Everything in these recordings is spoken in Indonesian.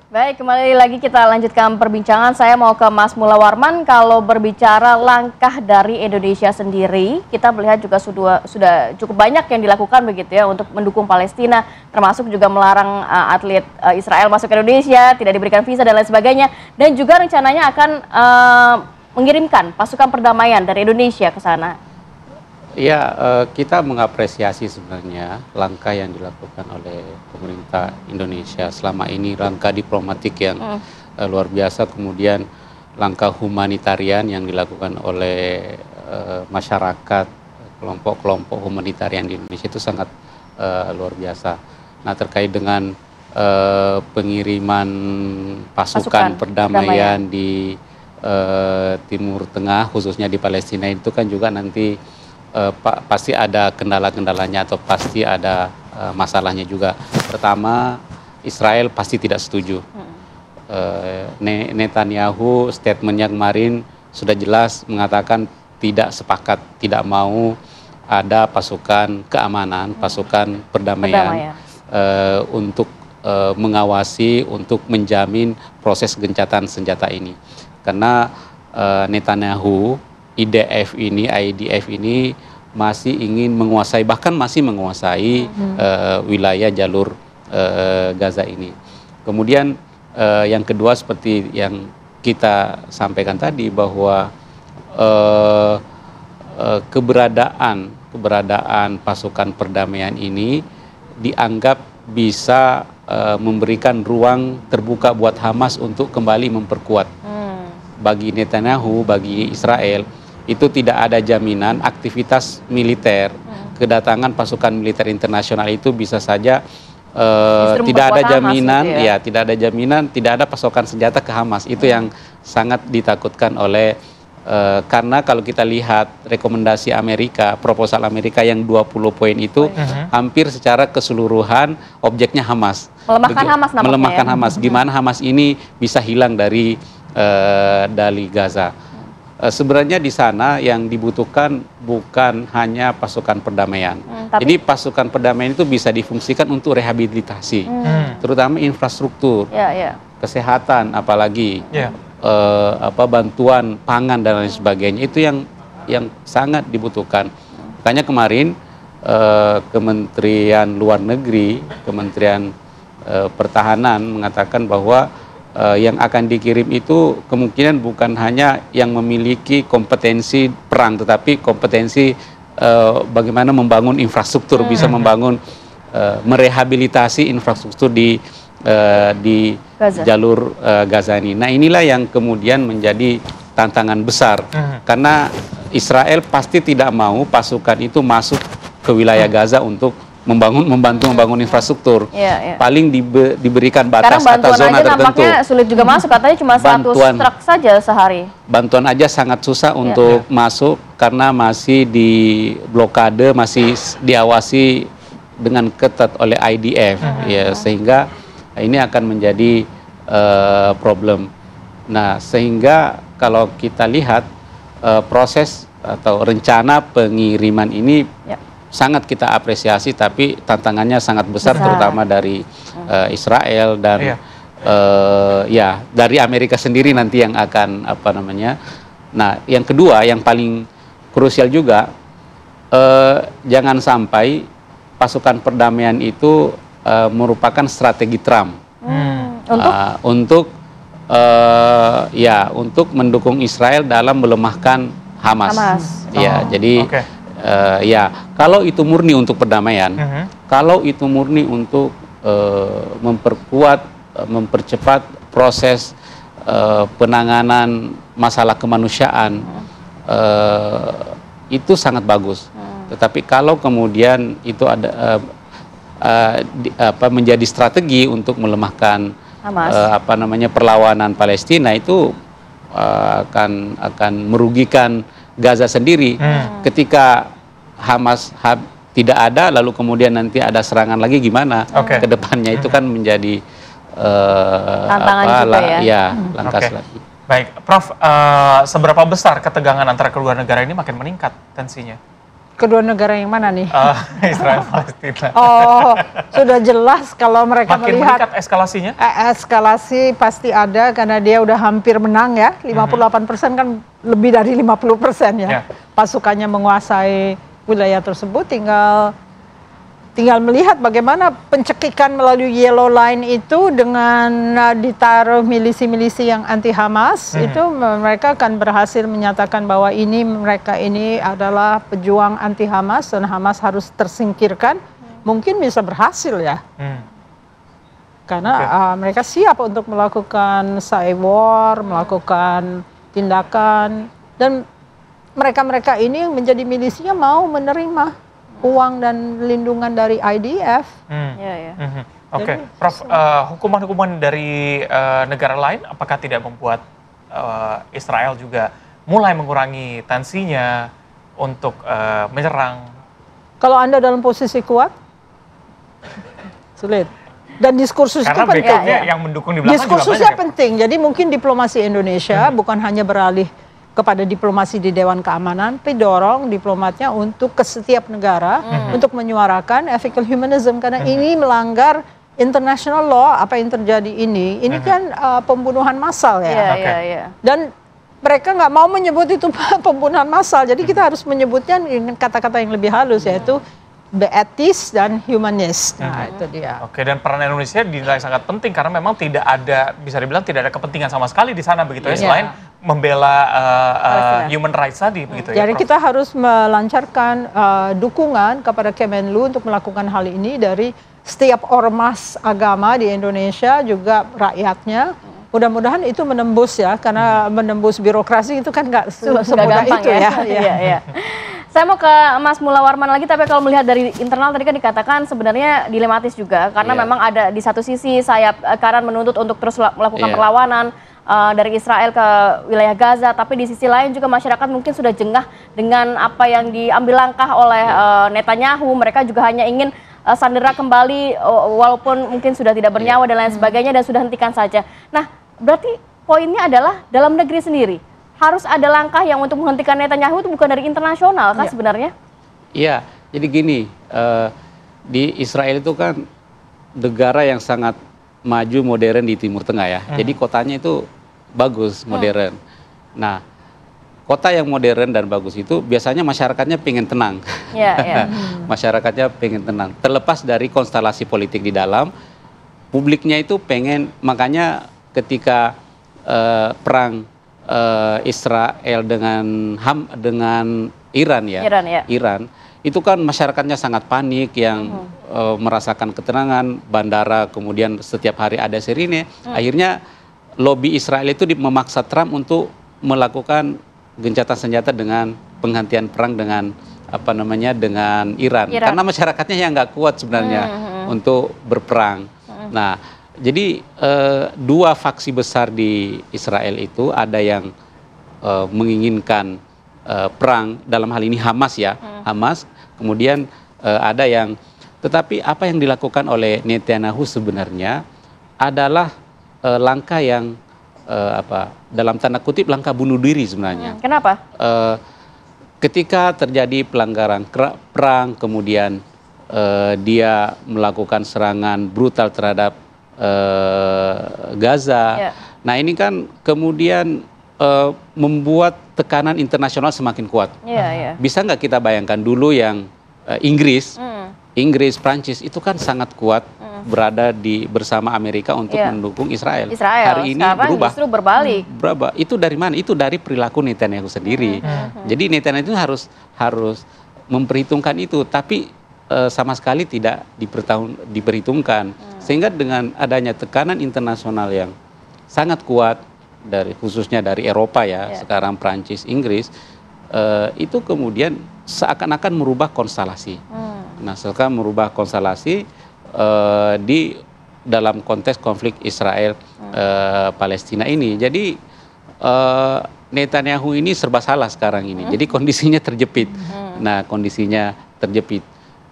Baik, kembali lagi kita lanjutkan perbincangan. Saya mau ke Mas Mula Warman. Kalau berbicara langkah dari Indonesia sendiri, kita melihat juga sudah cukup banyak yang dilakukan begitu ya untuk mendukung Palestina, termasuk juga melarang atlet Israel masuk ke Indonesia, tidak diberikan visa dan lain sebagainya. Dan juga rencananya akan mengirimkan pasukan perdamaian dari Indonesia ke sana. Ya, kita mengapresiasi sebenarnya langkah yang dilakukan oleh pemerintah Indonesia selama ini, langkah diplomatik yang luar biasa, kemudian langkah humanitarian yang dilakukan oleh masyarakat, kelompok-kelompok humanitarian di Indonesia itu sangat luar biasa. Nah, terkait dengan pengiriman pasukan perdamaian di Timur Tengah, khususnya di Palestina, itu kan juga nanti pasti ada kendala-kendalanya atau pasti ada masalahnya juga. Pertama, Israel pasti tidak setuju. Netanyahu statementnya kemarin sudah jelas mengatakan tidak sepakat, tidak mau ada pasukan keamanan, pasukan perdamaian. Untuk mengawasi, untuk menjamin proses gencatan senjata ini. Karena Netanyahu, IDF ini masih ingin menguasai, bahkan masih menguasai wilayah jalur Gaza ini. Kemudian yang kedua, seperti yang kita sampaikan tadi, bahwa keberadaan pasukan perdamaian ini dianggap bisa memberikan ruang terbuka buat Hamas untuk kembali memperkuat. Bagi Netanyahu, bagi Israel, itu tidak ada jaminan aktivitas militer, kedatangan pasukan militer internasional itu bisa saja tidak ada jaminan, gitu ya? Tidak ada jaminan, tidak ada pasokan senjata ke Hamas. Itu yang sangat ditakutkan oleh karena kalau kita lihat rekomendasi Amerika, proposal Amerika yang 20 poin itu hampir secara keseluruhan objeknya Hamas. Melemahkan Hamas namanya. Melemahkan Hamas. Gimana Hamas ini bisa hilang dari Gaza. Sebenarnya di sana yang dibutuhkan bukan hanya pasukan perdamaian. Jadi pasukan perdamaian itu bisa difungsikan untuk rehabilitasi, terutama infrastruktur, kesehatan, apalagi bantuan pangan dan lain sebagainya. Itu yang sangat dibutuhkan. Makanya kemarin Kementerian Luar Negeri, Kementerian Pertahanan mengatakan bahwa yang akan dikirim itu kemungkinan bukan hanya yang memiliki kompetensi perang, tetapi kompetensi bagaimana membangun infrastruktur, bisa membangun, merehabilitasi infrastruktur di Gaza. Jalur Gaza ini. Nah, inilah yang kemudian menjadi tantangan besar, karena Israel pasti tidak mau pasukan itu masuk ke wilayah Gaza untuk membantu membangun infrastruktur. Paling diberikan batas atau zona tertentu. Nampaknya sulit juga masuk, katanya cuma 100 truk saja sehari. Bantuan aja sangat susah untuk masuk karena masih di blokade, masih diawasi dengan ketat oleh IDF, sehingga ini akan menjadi problem. Nah, sehingga kalau kita lihat proses atau rencana pengiriman ini sangat kita apresiasi, tapi tantangannya sangat besar, terutama dari Israel dan dari Amerika sendiri nanti yang akan Nah, yang kedua yang paling krusial juga, jangan sampai pasukan perdamaian itu merupakan strategi Trump untuk mendukung Israel dalam melemahkan Hamas. Jadi kalau itu murni untuk perdamaian, kalau itu murni untuk memperkuat, mempercepat proses penanganan masalah kemanusiaan, itu sangat bagus. Tetapi kalau kemudian itu ada menjadi strategi untuk melemahkan perlawanan Palestina, itu akan merugikan Gaza sendiri. Ketika Hamas tidak ada, lalu kemudian nanti ada serangan lagi, gimana ke depannya? Itu kan menjadi tantangan juga langkah selanjutnya. Baik, Prof, seberapa besar ketegangan antara kedua negara ini makin meningkat tensinya? Kedua negara yang mana nih? Israel Palestina. Oh, sudah jelas kalau mereka Makin melihat meningkat eskalasinya? eskalasi pasti ada karena dia udah hampir menang ya. 58% kan lebih dari 50% ya. Pasukannya menguasai wilayah tersebut, tinggal melihat bagaimana pencekikan melalui Yellow Line itu dengan ditaruh milisi-milisi yang anti Hamas, itu mereka akan berhasil menyatakan bahwa mereka ini adalah pejuang anti Hamas dan Hamas harus tersingkirkan. Mungkin bisa berhasil ya. Karena mereka siap untuk melakukan cyber, melakukan tindakan, dan mereka-mereka ini yang menjadi milisinya mau menerima uang dan lindungan dari IDF. Oke, Prof, hukuman-hukuman dari negara lain apakah tidak membuat Israel juga mulai mengurangi tensinya untuk menyerang? Kalau Anda dalam posisi kuat, sulit. Dan diskursus karena itu penting. yang mendukung di belakang diskursusnya juga banyak. penting. Jadi mungkin diplomasi Indonesia bukan hanya beralih kepada diplomasi di Dewan Keamanan, tapi dorong diplomatnya untuk ke setiap negara untuk menyuarakan ethical humanism, karena ini melanggar international law. Apa yang terjadi ini kan pembunuhan massal ya. Dan mereka nggak mau menyebut itu pembunuhan massal, jadi kita harus menyebutnya dengan kata-kata yang lebih halus, yaitu etis dan humanis. Nah, itu dia. Oke, dan peran Indonesia dinilai sangat penting karena memang tidak ada, bisa dibilang tidak ada kepentingan sama sekali di sana begitu ya, selain membela human rights tadi begitu ya. Jadi kita harus melancarkan dukungan kepada Kemenlu untuk melakukan hal ini dari setiap ormas agama di Indonesia, juga rakyatnya. Mudah-mudahan itu menembus ya, karena menembus birokrasi itu kan nggak semudah itu ya. Saya mau ke Mas Mula Warman lagi, tapi kalau melihat dari internal tadi kan dikatakan sebenarnya dilematis juga, karena memang ada di satu sisi sayap kanan menuntut untuk terus melakukan perlawanan dari Israel ke wilayah Gaza, tapi di sisi lain juga masyarakat mungkin sudah jengah dengan apa yang diambil langkah oleh Netanyahu. Mereka juga hanya ingin sandera kembali walaupun mungkin sudah tidak bernyawa dan lain sebagainya, dan sudah hentikan saja. Nah, berarti poinnya adalah dalam negeri sendiri harus ada langkah yang untuk menghentikan Netanyahu, itu bukan dari internasional kan sebenarnya? Iya, jadi gini, di Israel itu kan negara yang sangat maju modern di Timur Tengah ya. Jadi kotanya itu bagus, modern. Nah, kota yang modern dan bagus itu biasanya masyarakatnya pengen tenang. Masyarakatnya pengen tenang. Terlepas dari konstelasi politik di dalam, publiknya itu pengen, makanya ketika perang Israel dengan Iran ya, Iran itu kan masyarakatnya sangat panik, yang merasakan ketenangan, bandara kemudian setiap hari ada sirine. Akhirnya lobi Israel itu memaksa Trump untuk melakukan gencatan senjata dengan penghentian perang dengan dengan Iran. Karena masyarakatnya yang nggak kuat sebenarnya untuk berperang. Nah, jadi dua faksi besar di Israel itu, ada yang menginginkan perang, dalam hal ini Hamas ya, Hamas. Kemudian ada yang, tetapi apa yang dilakukan oleh Netanyahu sebenarnya adalah langkah yang dalam tanda kutip langkah bunuh diri sebenarnya. Kenapa? Ketika terjadi pelanggaran perang, kemudian dia melakukan serangan brutal terhadap Gaza. Nah, ini kan kemudian membuat tekanan internasional semakin kuat. Bisa nggak kita bayangkan dulu yang Inggris, Prancis itu kan sangat kuat berada bersama Amerika untuk mendukung Israel. Hari ini berubah. Justru berbalik. Itu dari mana? Itu dari perilaku Netanyahu sendiri. Jadi Netanyahu itu harus memperhitungkan itu, tapi sama sekali tidak diperhitungkan. Sehingga dengan adanya tekanan internasional yang sangat kuat, khususnya dari Eropa ya, sekarang Prancis, Inggris, itu kemudian seakan-akan merubah konstelasi. Nah, sekarang merubah konstelasi di dalam konteks konflik Israel Palestina ini. Jadi Netanyahu ini serba salah sekarang ini. Jadi kondisinya terjepit. Nah, kondisinya terjepit.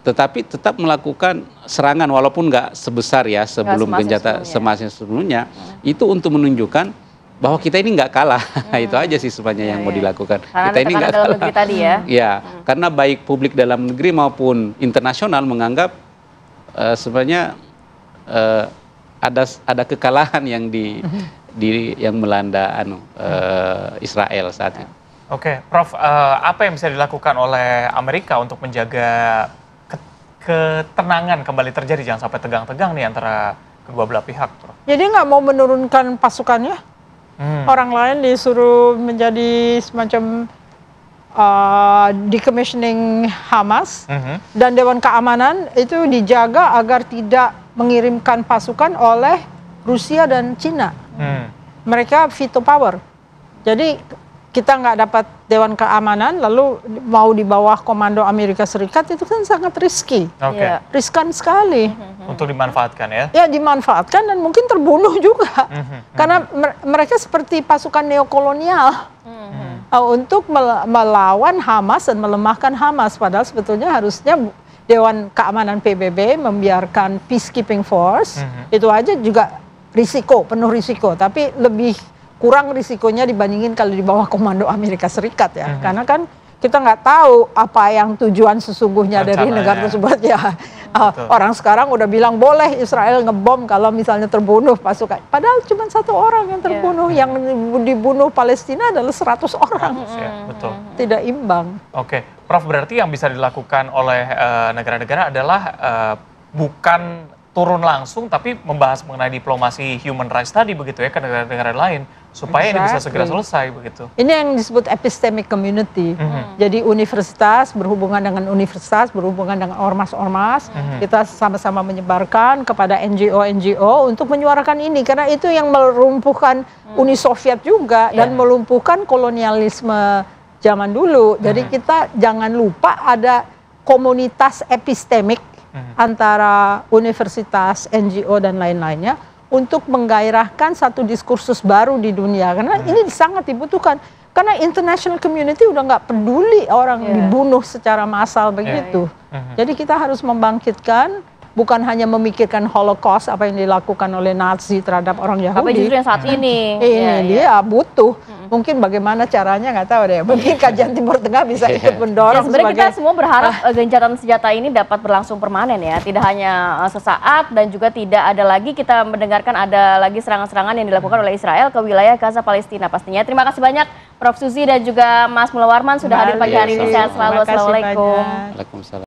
Tetapi tetap melakukan serangan walaupun nggak sebesar ya sebelum genjatan semasa sebelumnya. Itu untuk menunjukkan bahwa kita ini nggak kalah. Itu aja sih sebenarnya yang mau dilakukan. Karena Kita ini nggak dalam kalah. negeri tadi ya. Ya, karena baik publik dalam negeri maupun internasional menganggap sebenarnya ada kekalahan yang yang melanda Israel saat ini. Oke, Prof, apa yang bisa dilakukan oleh Amerika untuk menjaga ketenangan kembali terjadi, jangan sampai tegang-tegang nih antara kedua belah pihak, Prof? Jadi nggak mau menurunkan pasukannya, orang lain disuruh menjadi semacam decommissioning Hamas, dan Dewan Keamanan itu dijaga agar tidak mengirimkan pasukan oleh Rusia dan Cina. Mereka veto power. Jadi kita nggak dapat Dewan Keamanan lalu mau di bawah komando Amerika Serikat, itu kan sangat risky. Oke. Riskan sekali. Untuk dimanfaatkan ya? Ya, dimanfaatkan dan mungkin terbunuh juga. Karena mereka seperti pasukan neokolonial untuk melawan Hamas dan melemahkan Hamas. Padahal sebetulnya harusnya Dewan Keamanan PBB membiarkan peacekeeping force. Itu aja juga risiko, penuh risiko. Tapi lebih kurang risikonya dibandingin kalau di bawah komando Amerika Serikat ya. Karena kan kita nggak tahu apa yang tujuan sesungguhnya dari negara tersebut ya. Orang sekarang udah bilang boleh Israel ngebom kalau misalnya terbunuh pasukan. Padahal cuma 1 orang yang terbunuh, yang dibunuh Palestina adalah 100 orang. Betul. Tidak imbang. Oke, Prof, berarti yang bisa dilakukan oleh negara-negara adalah bukan turun langsung, tapi membahas mengenai diplomasi human rights tadi begitu ya ke negara-negara lain, supaya ini bisa segera selesai begitu. Ini yang disebut epistemic community. Jadi universitas berhubungan dengan universitas, berhubungan dengan ormas-ormas, kita sama-sama menyebarkan kepada NGO-NGO untuk menyuarakan ini, karena itu yang melumpuhkan Uni Soviet juga dan melumpuhkan kolonialisme zaman dulu. Jadi kita jangan lupa ada komunitas epistemik antara universitas, NGO dan lain-lainnya untuk menggairahkan satu diskursus baru di dunia, karena ini sangat dibutuhkan. Karena international community udah nggak peduli orang dibunuh secara massal begitu. Jadi kita harus membangkitkan, bukan hanya memikirkan Holocaust apa yang dilakukan oleh Nazi terhadap orang Yahudi. Tapi justru yang saat ini. Dia butuh. Mungkin bagaimana caranya nggak tahu deh. Mungkin kajian Timur Tengah bisa ikut mendorong. Sebenarnya kita semua berharap gencatan senjata ini dapat berlangsung permanen ya. Tidak hanya sesaat, dan juga tidak ada lagi kita mendengarkan ada lagi serangan-serangan yang dilakukan oleh Israel ke wilayah Gaza Palestina pastinya. Terima kasih banyak Prof. Suzy dan juga Mas Mula Warman sudah hadir pagi hari ini. Sehat selalu. Assalamualaikum. Waalaikumsalam.